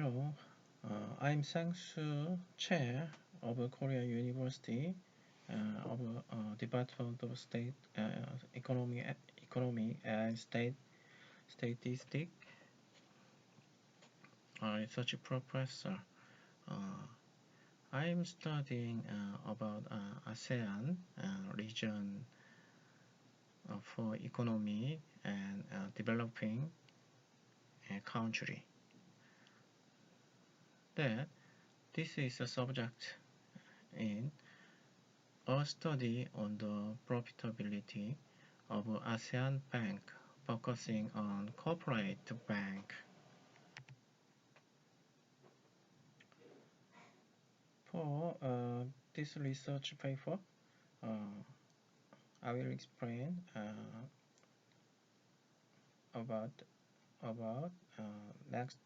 Hello, I'm Soo CHAE of Korea University of Department of State Economy and Statistics, research professor. Uh, I'm studying about ASEAN region for economy and developing country. That this is a subject in a study on the profitability of ASEAN Bank, focusing on corporate bank. For this research paper, uh, I will explain about about next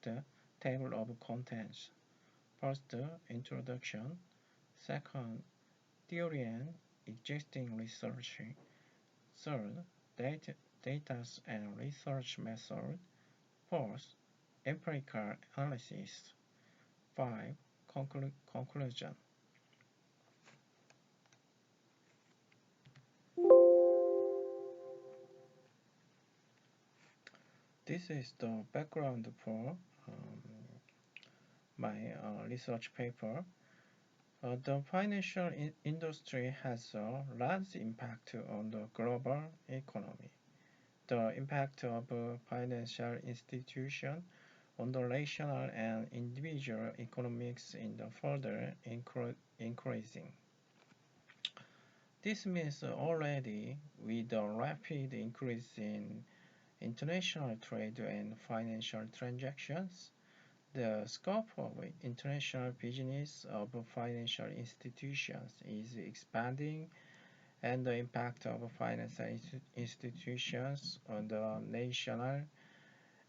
table of contents. First, introduction. Second, theory and existing research. Third, data and research method. Fourth, empirical analysis. 5. Conclusion. This is the background for my research paper. The financial industry has a large impact on the global economy. The impact of financial institutions on the national and individual economics is further increasing. This means already with the rapid increase in international trade and financial transactions, the scope of international business of financial institutions is expanding, and the impact of financial institutions on the national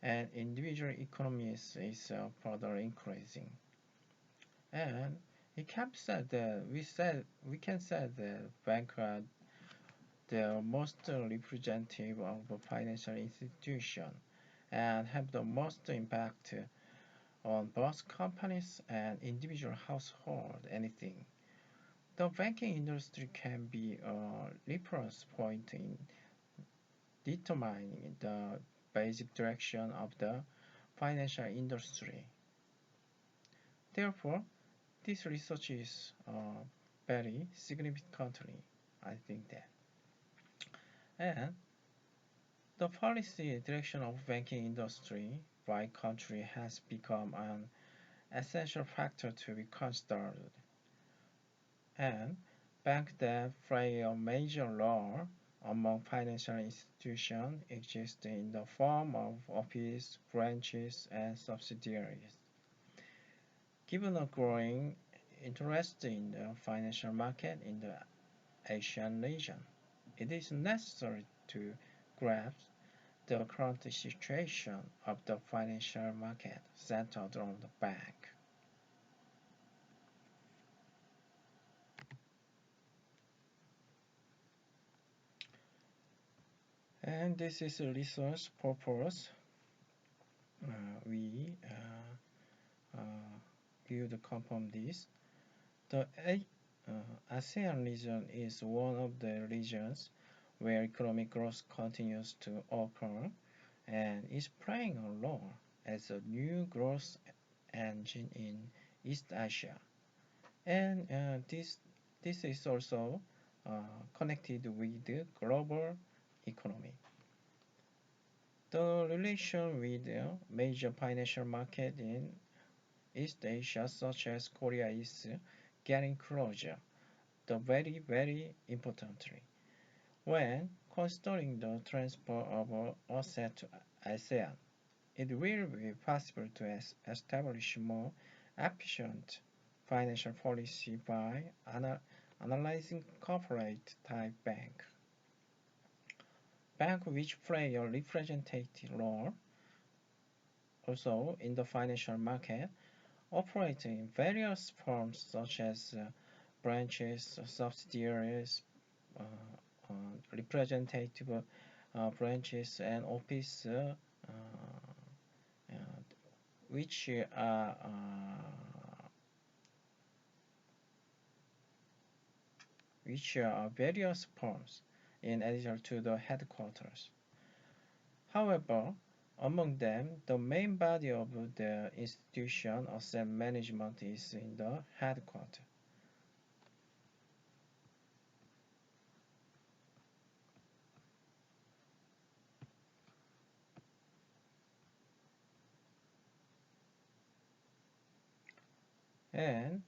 and individual economies is further increasing. And it can be said that we can say that banks are the most representative of the financial institution and have the most impact on both companies and individual household anything. The banking industry can be a reference point in determining the basic direction of the financial industry. Therefore, this research is very significantly, I think that. And the policy direction of banking industry by country has become an essential factor to be considered. And banks that play a major role among financial institutions exist in the form of office, branches, and subsidiaries. Given a growing interest in the financial market in the ASEAN region, it is necessary to grasp the current situation of the financial market centered on the bank. And this is a research purpose. We will confirm this. The ASEAN region is one of the regions where economic growth continues to occur and is playing a role as a new growth engine in East Asia. And this is also connected with the global economy. The relation with major financial market in East Asia, such as Korea, is getting closer. The very importantly, when considering the transfer of assets to ASEAN, it will be possible to establish more efficient financial policy by analyzing corporate type bank. Banks which play a representative role also in the financial market operate in various forms such as branches, subsidiaries, uh, representative branches, and office, which are various firms in addition to the headquarters. However, among them, the main body of the institution asset management is in the headquarters. And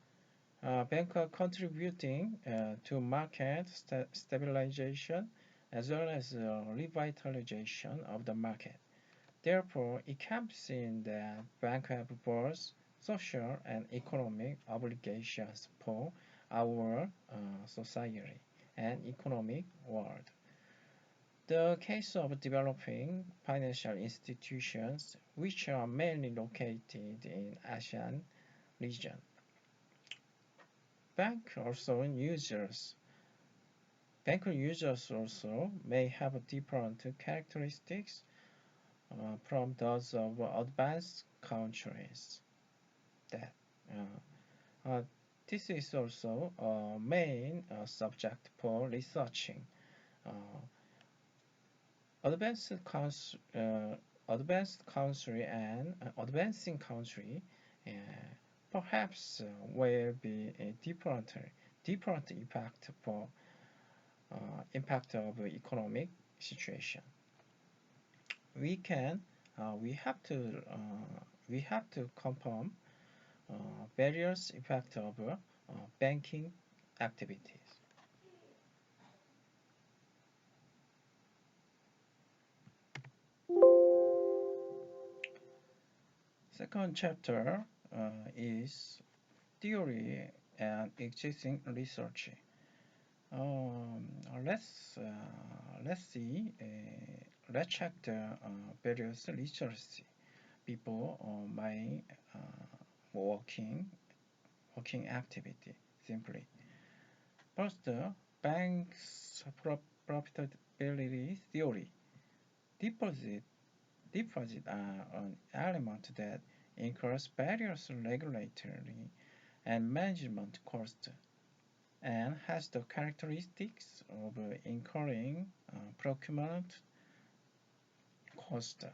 banker contributing to market stabilization as well as revitalization of the market. Therefore, it can be seen that banks have both social and economic obligations for our society and economic world. The case of developing financial institutions, which are mainly located in ASEAN region, bank also users bank users also may have different characteristics from those of advanced countries. That uh, uh, this is also a main subject for researching. Uh, advanced, advanced country and advancing country uh, perhaps will be a different impact of economic situation. We can we have to confirm various effects of banking activities. Second chapter is theory and existing research. Um, let's let's see. Let's check the various research before my working activity. Simply, first, bank's profitability theory. Deposit deposit are an element that incurs various regulatory and management costs and has the characteristics of incurring procurement cost.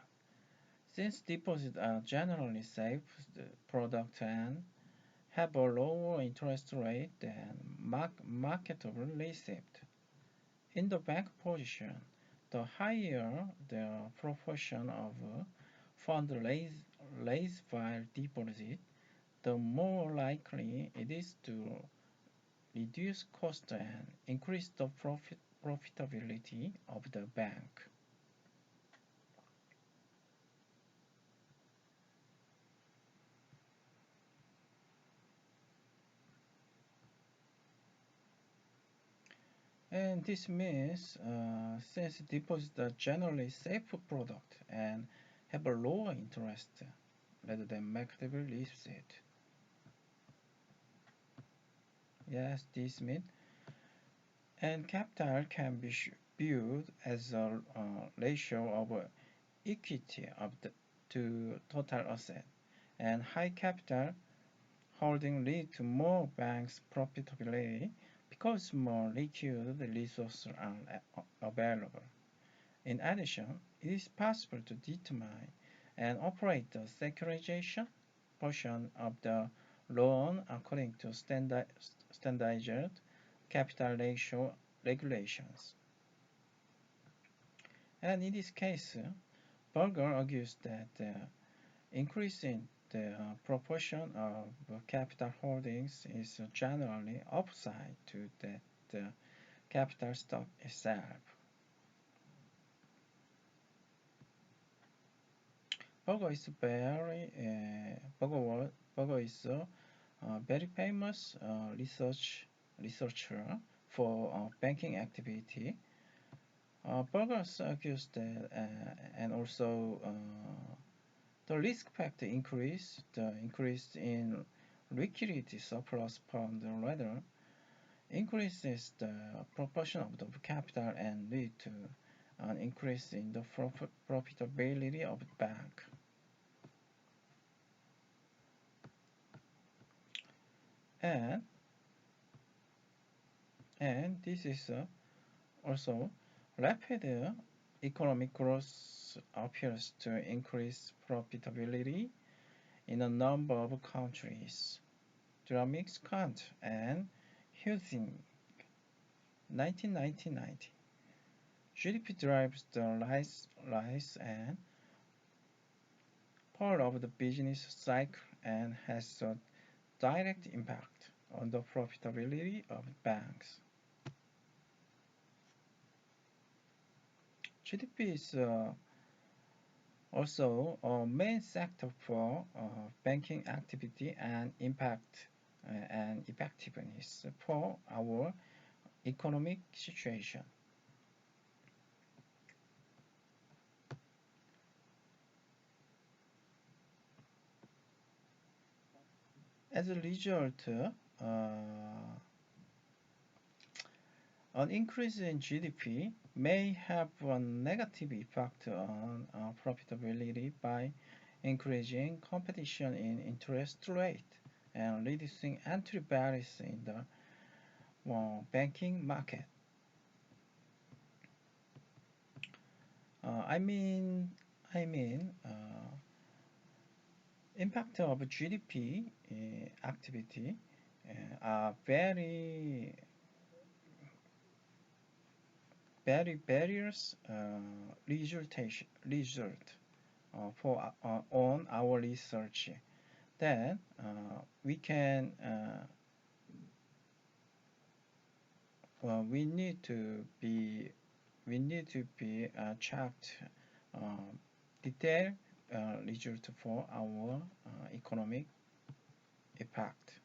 Since deposits are generally safe product and have a lower interest rate than marketable receipt. In the bank position, the higher the proportion of fund raised via deposit, the more likely it is to reduce cost and increase the profitability of the bank. And this means since deposits are generally safe product and have a lower interest rather than marketable receipt. Yes, this means and capital can be viewed as a ratio of equity to total asset, and high capital holding lead to more banks' profitability because more liquid resources are available. In addition, it is possible to determine and operate the securitization portion of the loan according to standardized capital ratio regulations. And in this case, Berger argues that increasing the proportion of capital holdings is generally upside to the capital stock itself. Berger is a very famous researcher for banking activity. Berger argues that and also the risk factor the increase in liquidity surplus fund rather increases the proportion of the capital and lead to an increase in the profitability of the bank. and this is also rapid economic growth appears to increase profitability in a number of countries. Dramix Kant and Husing 1999. GDP drives the rise and fall of the business cycle and has a direct impact on the profitability of banks. GDP is also a main sector for banking activity and impact and effectiveness for our economic situation. As a result, an increase in GDP may have a negative effect on profitability by increasing competition in interest rate and reducing entry barriers in the banking market. I mean, impact of GDP activity are very various result for on our research. Then we can we need to be checked detailed result for our economic impact.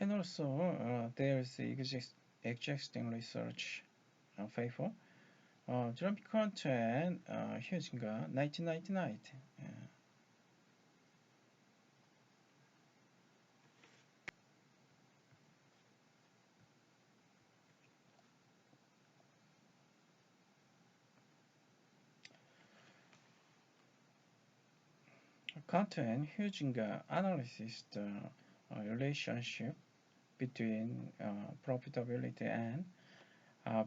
And also there is existing research paper. Dynamic content Huizinga 1999. Content Huizinga analyzes the relationship between profitability and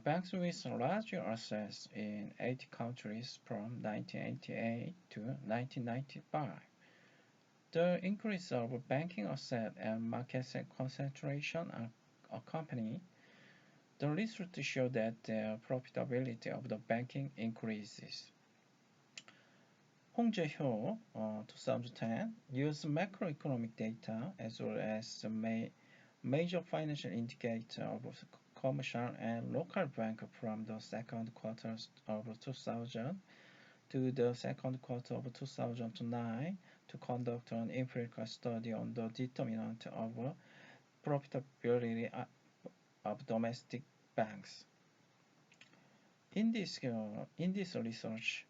banks with larger assets in 80 countries from 1988 to 1995. The increase of banking asset and market concentration accompany the research to show that the profitability of the banking increases. 홍재효 2010 used macroeconomic data as well as major financial indicator of commercial and local bank from the second quarter of 2000 to the second quarter of 2009 to conduct an empirical study on the determinant of profitability of domestic banks. In this research,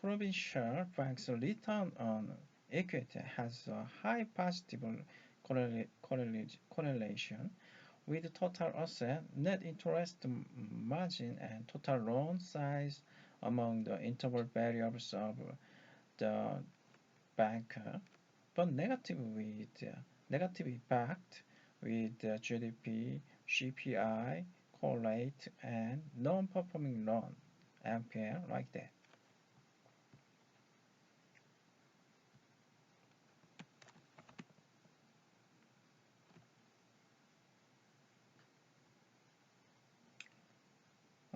provincial banks' return on equity has a high positive correlation with total asset, net interest margin, and total loan size among the interval variables of the bank, but negative impact with GDP, CPI, core rate, and non-performing loan, NPL, like that.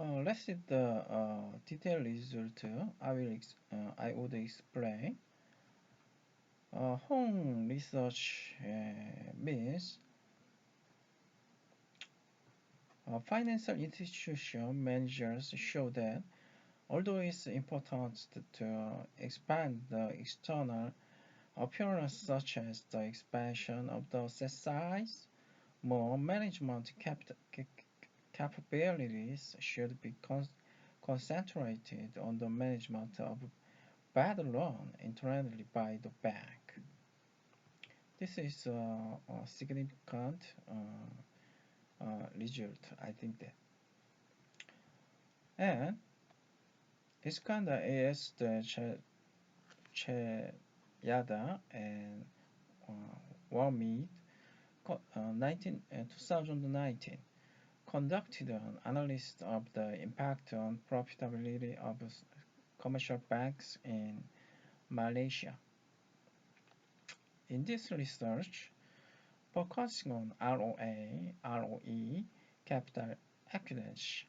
Let's see the detailed result. I would explain. Home research means financial institution managers show that although it's important to expand the external appearance such as the expansion of the asset size, more management capabilities should be concentrated on the management of bad loan internally by the bank. This is a significant result, I think that. And Iskandar is the Cheyada and uh, Warmid 2019 conducted an analysis of the impact on profitability of commercial banks in Malaysia. In this research, focusing on ROA, ROE, capital adequacy,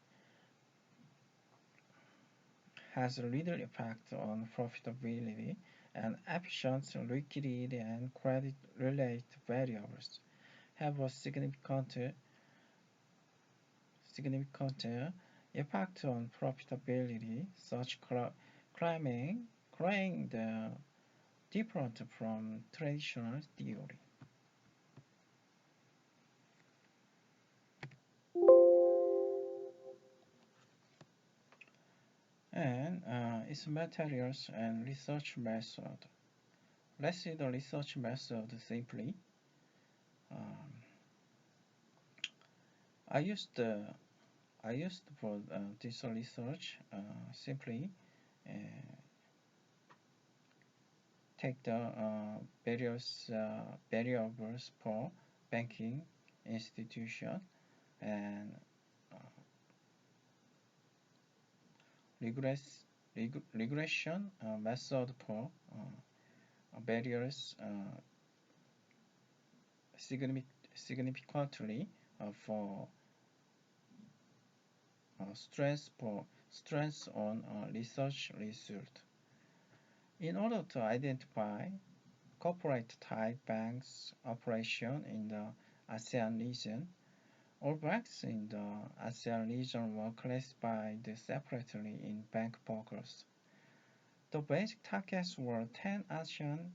has little effect on profitability, and efficient liquidity and credit-related variables have a significant impact on profitability, such claiming the different from traditional theory. And its materials and research method. Let's see the research method simply. Um, I used for this research simply uh, take the various variables for banking institution and uh, regress, regression method for various significantly for stress on research result. In order to identify corporate type banks operation in the ASEAN region, all banks in the ASEAN region were classified separately in bank focus. The basic targets were 10 ASEAN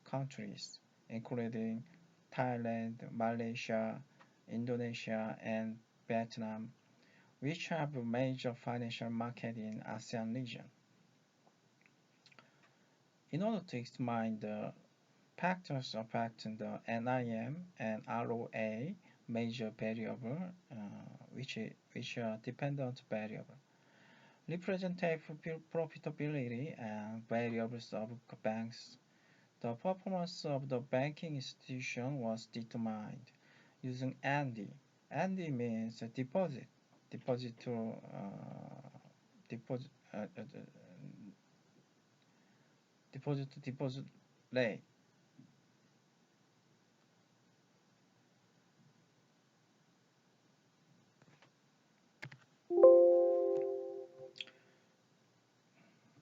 countries, including Thailand, Malaysia, Indonesia, and Vietnam, which have a major financial market in ASEAN region. In order to examine the factors affecting the NIM and ROA major variable, which are dependent variable, representative profitability and variables of banks. The performance of the banking institution was determined using ANDI. ANDI means deposit to deposit deposit to deposit rate.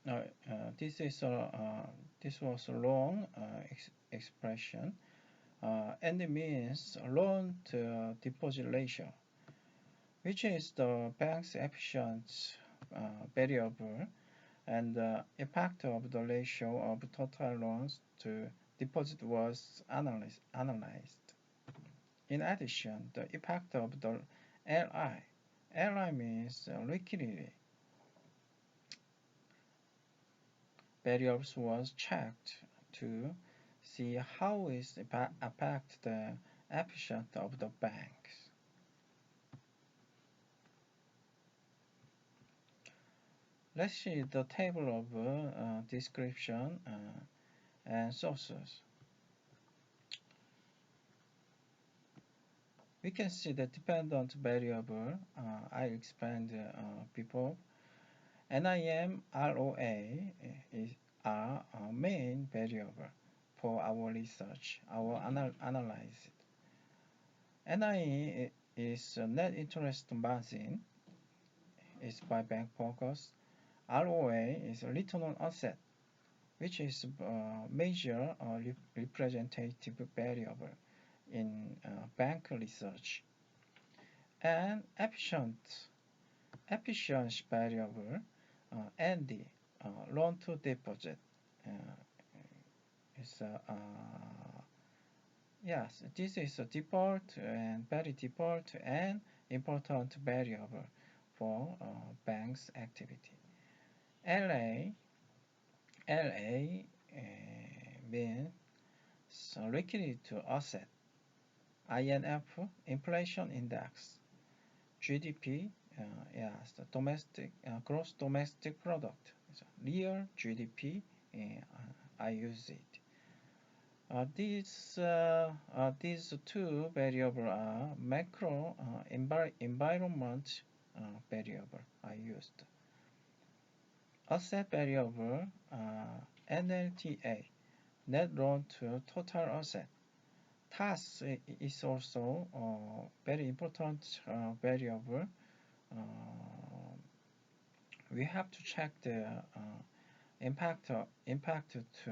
Uh, this is this was a long expression, and it means loan to deposit ratio, which is the bank's efficient variable and the impact of the ratio of total loans to deposit was analyzed. In addition, the impact of the LI. LI means liquidity. Variables was checked to see how it impact the efficiency of the banks. Let's see the table of description and sources. We can see the dependent variable I explained before. NIM, ROA are a main variable for our research, our analysis. NIE is net interest margin, is by bank focus. ROA is return on asset, which is a major representative variable in bank research. And efficiency variable and the loan to deposit is yes, this is a default and very default and important variable for bank's activity. LA means liquidity to asset. INF inflation index. GDP yes, the domestic gross domestic product, so real GDP. I use it. These two variables are macro environment variable I used. Asset variable NLTA, net loan to total asset. TAS is also a very important variable. Uh, we have to check the impact to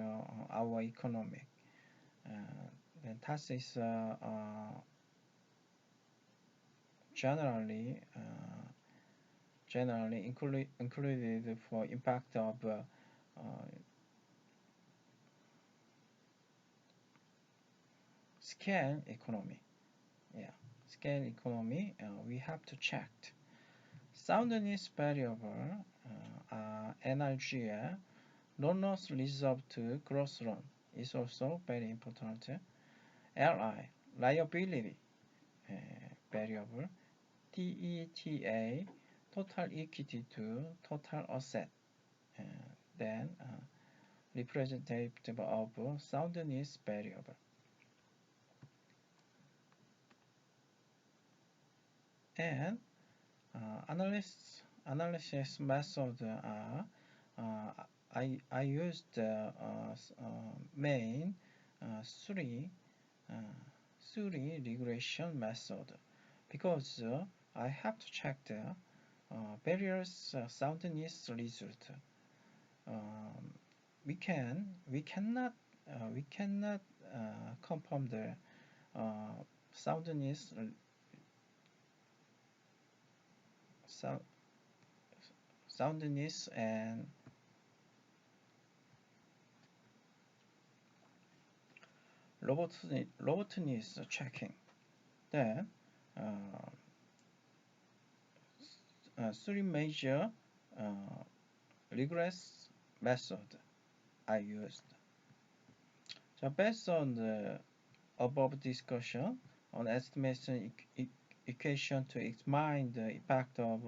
our economy. Uh, then TAS is generally included for impact of scale economy. Yeah, scale economy. We have to check. Soundness variable NRGL, loan loss reserve to gross loan, is also very important. LI, liability uh, variable. TETA, total equity to total asset. Uh, then representative of soundness variable. And analysis method are I used the main three uh, three regression method because I have to check the various soundness result. Um, we cannot confirm the soundness sound, soundness and robustness checking. Then three major uh, regress method I used. So based on the above discussion on estimation equation to examine the impact of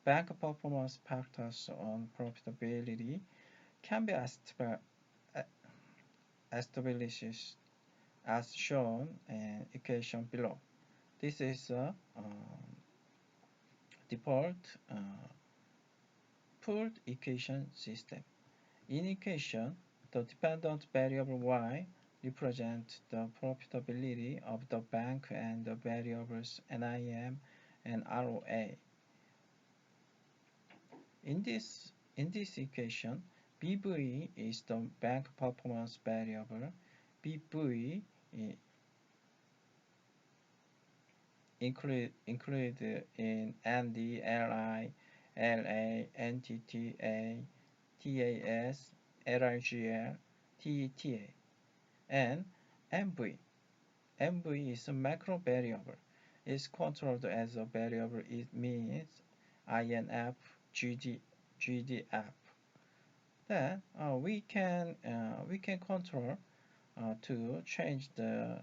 bank performance factors on profitability can be established as shown in equation below. This is a default pooled equation system. In equation, the dependent variable y represents the profitability of the bank and the variables NIM and ROA. In this equation, BV is the bank performance variable. BV include in ND, LI, LA, NTTA, TAS, LRGL, TETA, and MV. MV is a macro variable. It's controlled as a variable. It means INF, GDF. Then we can control to change the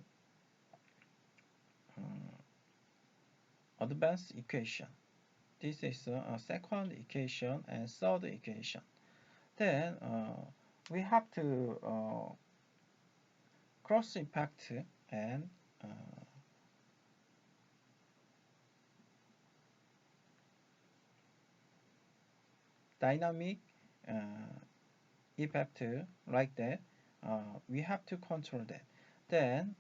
advanced equation. This is a second equation and third equation. Then we have to cross impact and uh, dynamic effect like that. We have to control that. Then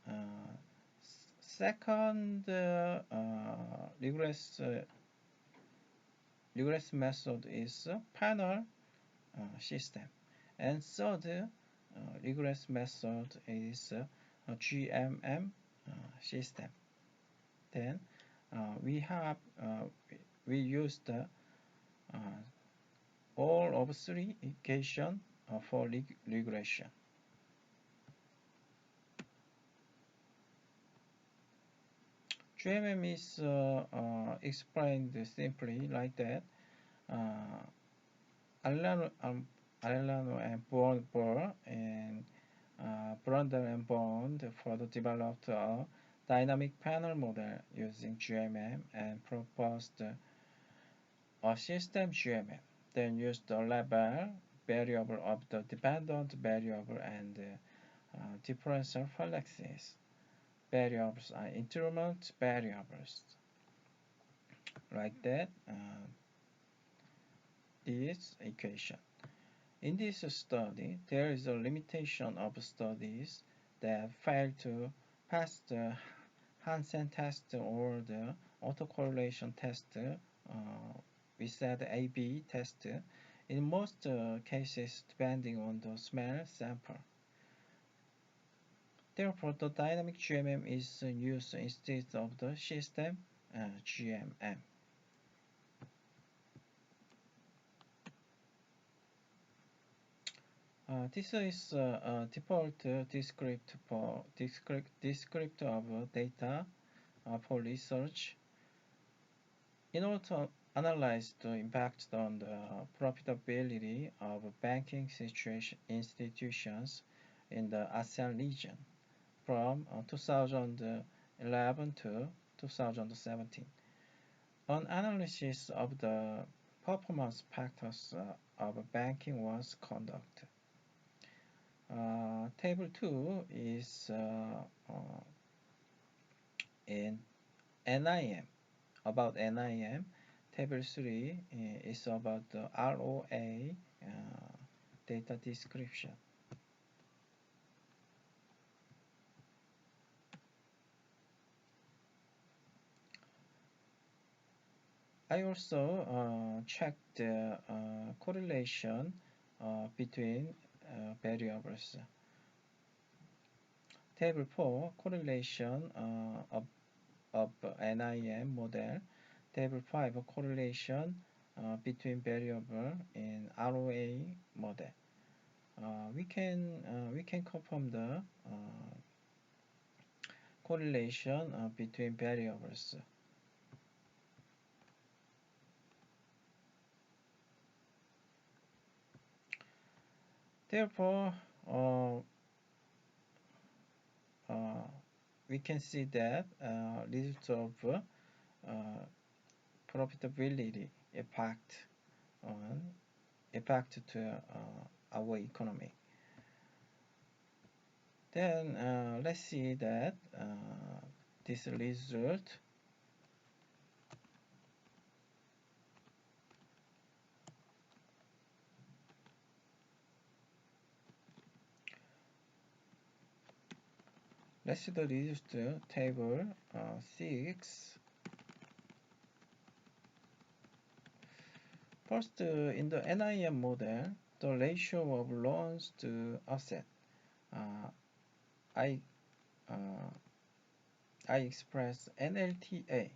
second regress method is panel system, and third regress method is GMM system. Then we use the all of three equation for regression. GMM is explained simply like that. Uh, Alano and Bohr and Brundle and Bond further developed a dynamic panel model using GMM and proposed a system GMM, then use the label variable of the dependent variable and differential flexes. Variables are increment variables. Like that, this equation. In this study, there is a limitation of studies that fail to pass the Hansen test or the autocorrelation test. We said A/B test. In most cases, depending on the small sample. Therefore, the dynamic GMM is used instead of the system GMM. This is a default descriptor of data for research. In order to analyze the impact on the profitability of banking institutions in the ASEAN region from 2011 to 2017. An analysis of the performance factors of banking was conducted. Table 2 is in NIM, about NIM. Table 3 is about the ROA data description. I also checked the correlation between variables. Table 4, correlation of NIM model. Table 5, correlation between variable in ROA model. We can confirm the correlation between variables. Therefore, we can see that results of profitability impact to our economy. Then let's see that this result let's see the result table 6. First, in the NIM model, the ratio of loans to asset. I express NLTA,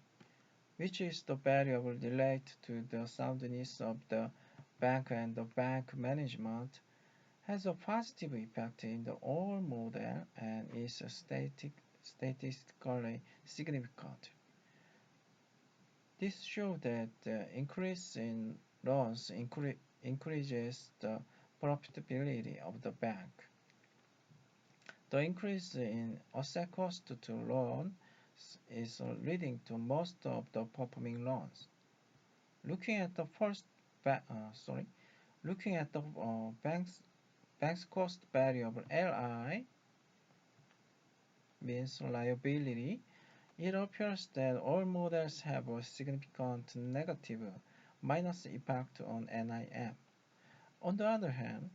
which is the variable related to the soundness of the bank and the bank management, has a positive effect in the all model and is statistically significant. This shows that the increase in loans increases the profitability of the bank. The increase in asset cost to loan is leading to most of the performing loans. Looking at the bank's cost variable Li means liability. It appears that all models have a significant negative minus impact on NIM. On the other hand,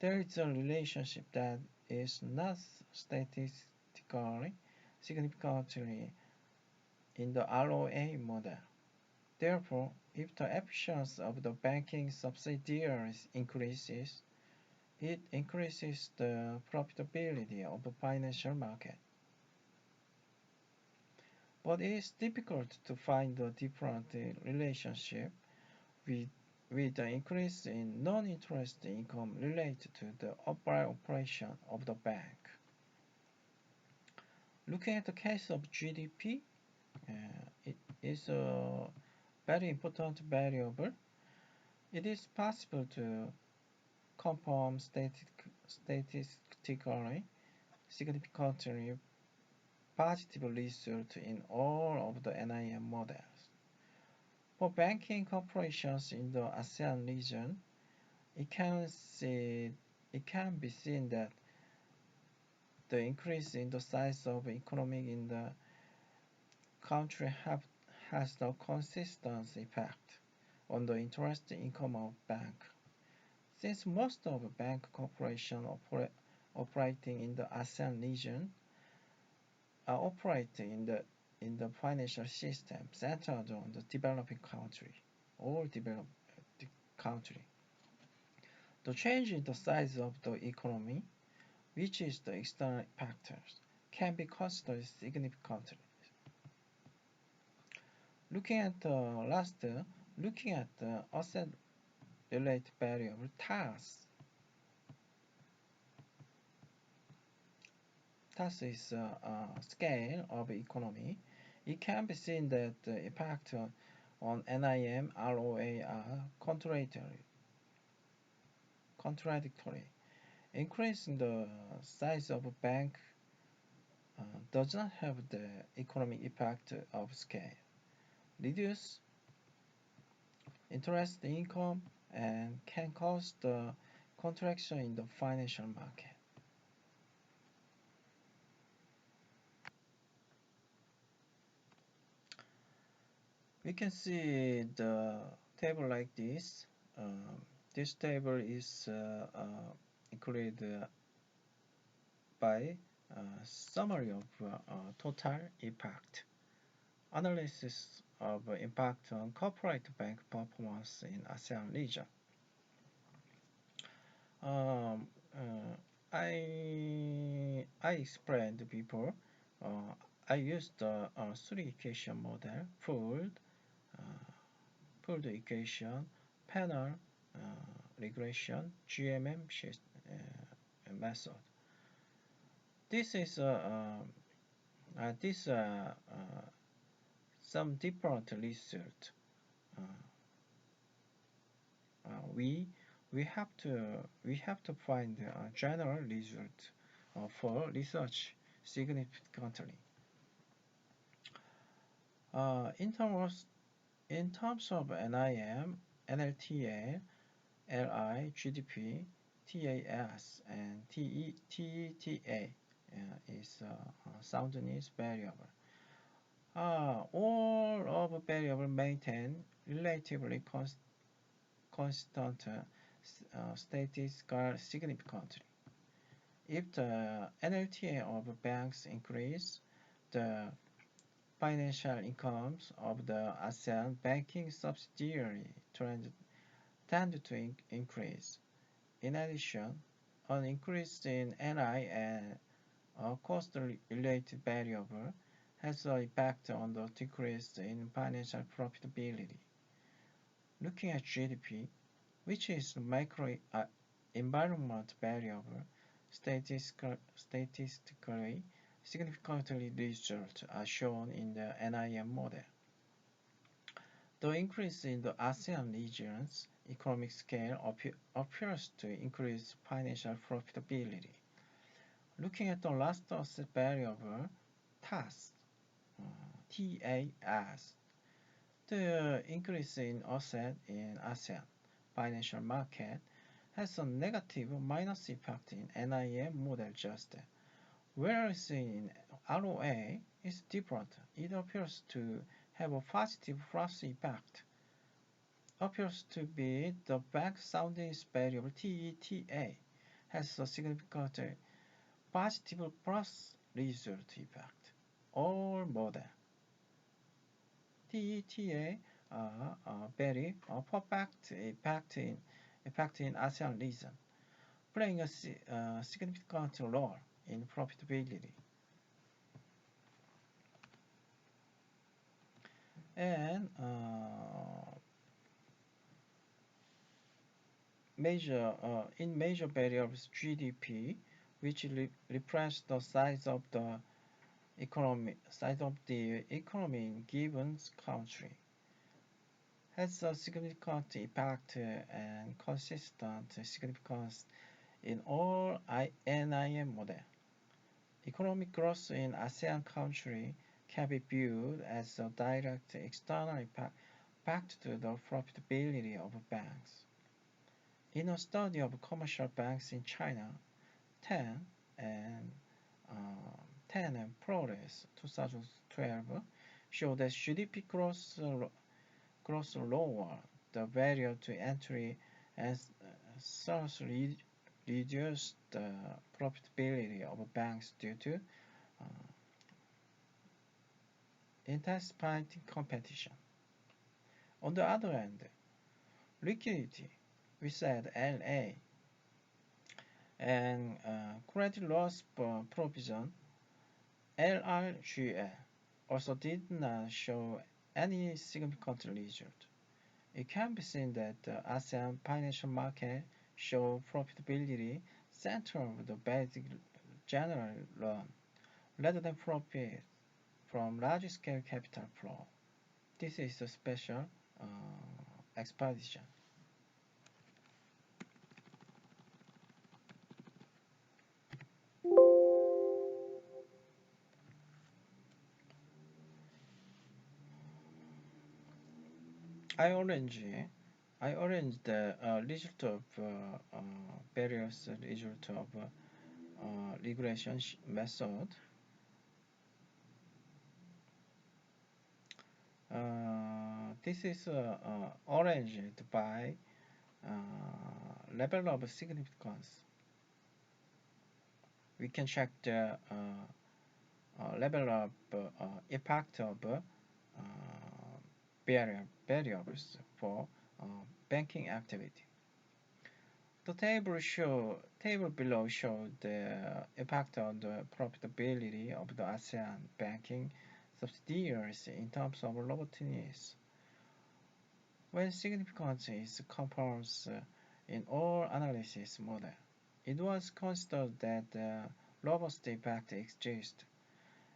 there is a relationship that is not statistically significant in the ROA model. Therefore, if the efficiency of the banking subsidiaries increases, it increases the profitability of the financial market. But it is difficult to find a different relationship with the increase in non-interest income related to the overall operation of the bank. Looking at the case of GDP, it is a very important variable. It is possible to confirm statistically significantly positive result in all of the NIM models. For banking corporations in the ASEAN region, it can, see, it can be seen that the increase in the size of economy in the country has a consistent effect on the interest income of bank. Since most of bank corporations operating in the ASEAN region are operating in the financial system centered on the developing country or developed country. The change in the size of the economy, which is the external factors, can be considered significant. Looking at the asset-related variable TAS is a scale of economy. It can be seen that the impact on NIM, ROA are contradictory. Increasing the size of a bank does not have the economic impact of scale. Reduce interest income and can cause the contraction in the financial market. We can see the table like this. This table is included by summary of total impact, analysis of impact on corporate bank performance in ASEAN region. Um, I explained before. I used the three equation model: pooled equation, panel regression, GMM method. This is some different result. Uh, we we have to find a general result for research significantly. Uh, in terms in terms of NIM, NLTA, LI, GDP, TAS, and TETA is soundness variable. All of variables maintain relatively constant statistical significantly. If the NLTA of banks increase, the financial incomes of the ASEAN banking subsidiary tend to increase. In addition, an increase in NI and a cost-related variable has an impact on the decrease in financial profitability. Looking at GDP, which is macro environment variable, statistically significantly results are shown in the NIM model. The increase in the ASEAN region's economic scale appears to increase financial profitability. Looking at the last asset variable, TAS, TAS, the increase in asset in ASEAN financial market has a negative minus effect in NIM model just, whereas in ROA is different. It appears to have a positive plus effect. Appears to be the bank soundness variable TETA has a significant positive plus result effect. All model TETA are very perfect effect in ASEAN region, playing a significant role in profitability. And in major variables GDP, which represents the size of the economy in given country, has a significant impact and consistent significance in all NIM model. Economic growth in ASEAN country can be viewed as a direct external impact to the profitability of banks. In a study of commercial banks in China, 10 and uh, 10 and Progress 2012 showed that GDP growth lower the barrier to entry and thus reduced the profitability of banks due to uh, intensifying competition. On the other hand, liquidity, we said LA, and credit loss provision, LRGL, also did not show any significant result. It can be seen that the ASEAN financial market show profitability center of the basic general loan rather than profit from large-scale capital flow. This is a special expedition. I arrange I arranged the result of various result of regression method. This is arranged by level of significance. We can check the level of impact of variables for banking activity. The table below shows the impact on the profitability of the ASEAN banking subsidiaries in terms of robustness. When significance is composed in all analysis models, it was considered that the robust impact exists,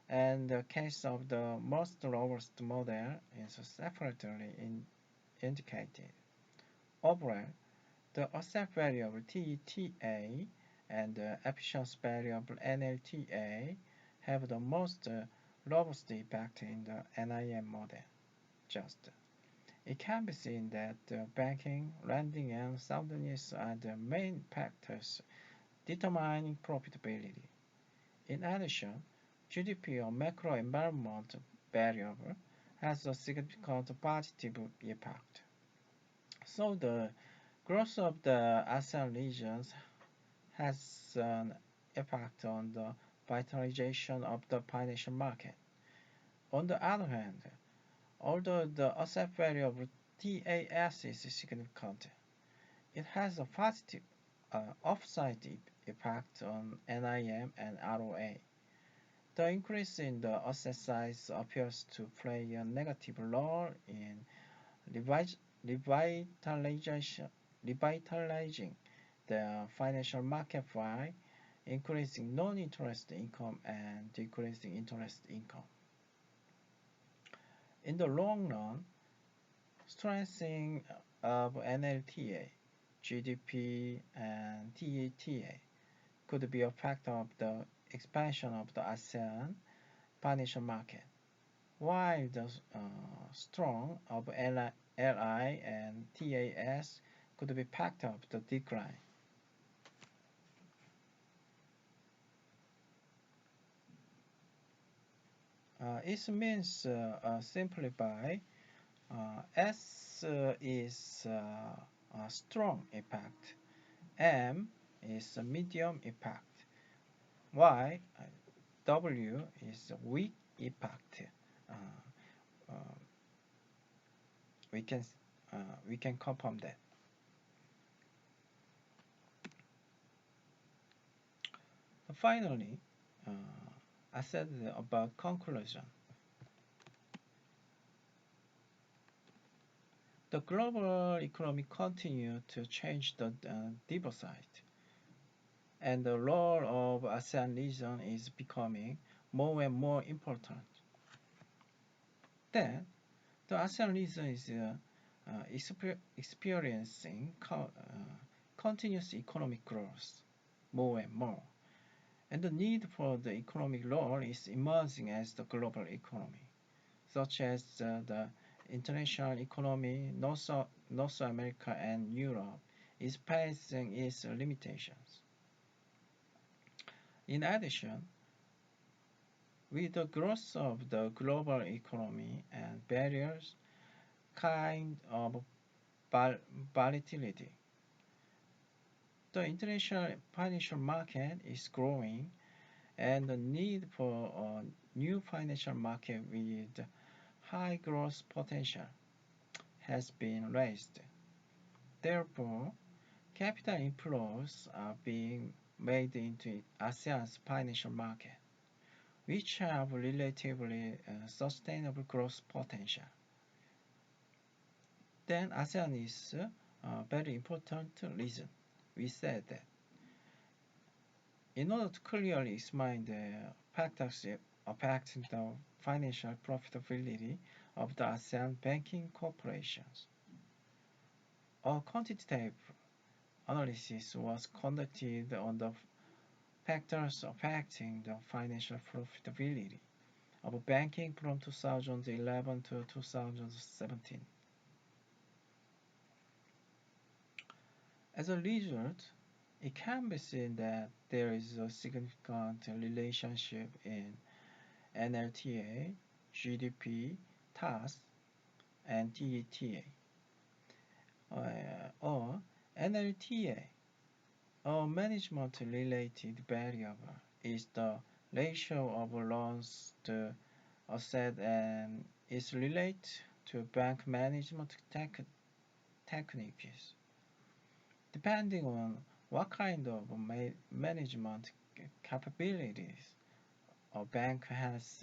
and the case of the most robust model is separately indicated. Overall, the asset variable TETA and the efficiency variable NLTA have the most robust impact in the NIM model. It can be seen that banking, lending, and soundness are the main factors determining profitability. In addition, GDP or macro environment variable has a significant positive impact. So the growth of the ASEAN regions has an impact on the vitalization of the financial market. On the other hand, although the asset value of TAS is significant, it has a positive offside impact on NIM and ROA. The increase in the asset size appears to play a negative role in revitalizing the financial market by increasing non-interest income and decreasing interest income. In the long run, strengthening of NLTA, GDP, and TETA could be a factor of the expansion of the ASEAN financial market, while the strong of LI and TAS could be factor of the decline. It means simply by S is a strong impact, M is a medium impact, Y W is a weak impact. Uh, uh, we can we can confirm that. Finally, I said about conclusion. The global economy continues to change the diversity, and the role of ASEAN region is becoming more and more important. Then, the ASEAN region is experiencing continuous economic growth more and more, and the need for the economic role is emerging as the global economy, such as the international economy, North America and Europe, is facing its limitations. In addition, with the growth of the global economy and barriers kind of volatility, the international financial market is growing and the need for a new financial market with high growth potential has been raised. Therefore, capital inflows are being made into ASEAN's financial market, which have relatively sustainable growth potential. Then ASEAN is a very important reason. We said that in order to clearly explain the factors affecting the financial profitability of the ASEAN banking corporations, a quantitative analysis was conducted on the factors affecting the financial profitability of banking from 2011 to 2017. As a result, it can be seen that there is a significant relationship in NLTA, GDP, TAS, and DETA. Or NLTA, a management-related variable, is the ratio of loans to asset and is related to bank management techniques. Depending on what kind of management capabilities a bank has,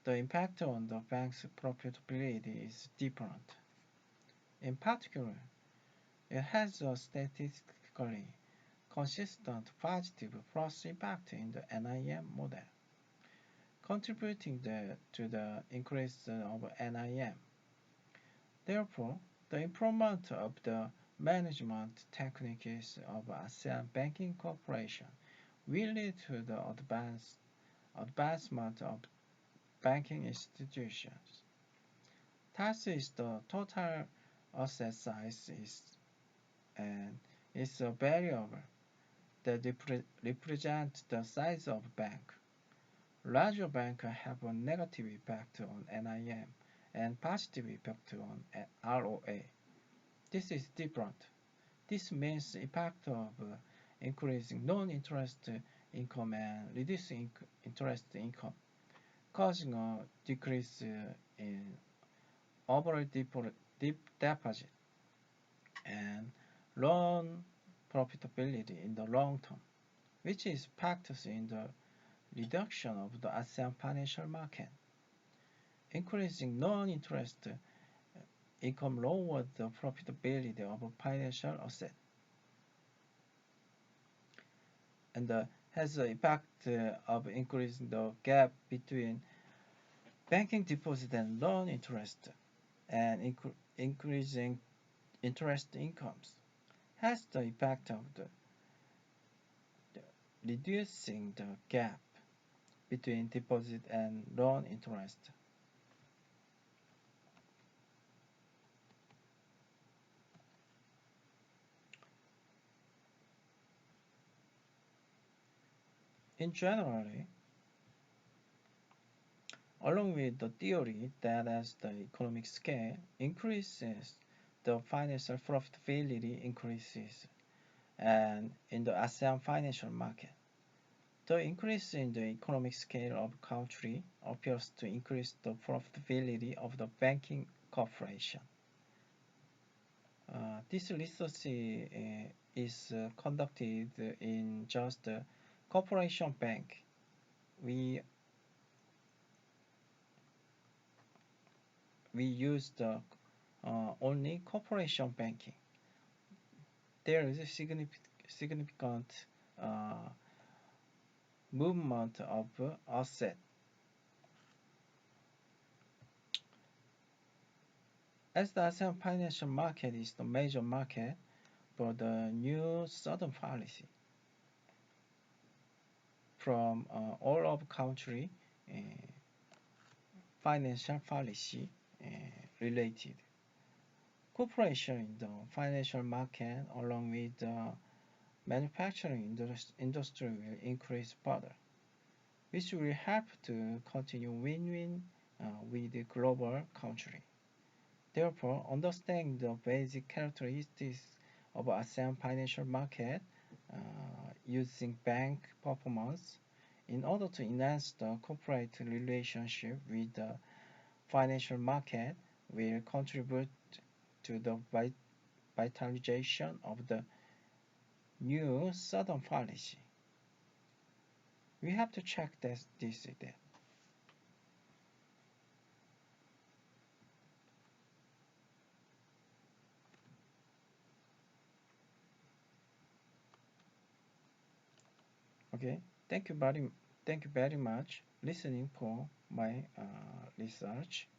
the impact on the bank's profitability is different. In particular, it has a statistically consistent positive plus impact in the NIM model, contributing to the increase of NIM. Therefore, the improvement of the management techniques of ASEAN Banking Corporation will lead to the advancement of banking institutions. Thus is the total asset size and is a variable that represents the size of bank. Larger banks have a negative impact on NIM and positive impact on ROA. This is different. This means the impact of increasing non-interest income and reducing interest income, causing a decrease in overall deposit and loan profitability in the long term, which is factors in the reduction of the ASEAN financial market. Increasing non-interest income lowered the profitability of a financial asset and has the impact of increasing the gap between banking deposit and non-interest and increasing interest incomes has the impact of reducing the gap between deposit and non-interest. In general, along with the theory that as the economic scale increases, the financial profitability increases, and in the ASEAN financial market, the increase in the economic scale of the country appears to increase the profitability of the banking corporation. This research is conducted in just the corporation bank. We use the only corporation banking. There is a significant movement of asset. As the ASEAN financial market is the major market for the new Southern policy from all of country financial policy related. Cooperation in the financial market along with the manufacturing industry will increase further, which will help to continue win-win with the global country. Therefore, understanding the basic characteristics of ASEAN financial market using bank performance in order to enhance the corporate relationship with the financial market will contribute to the vitalization of the new Southern policy. We have to check this again. Okay, thank you very much listening for my research.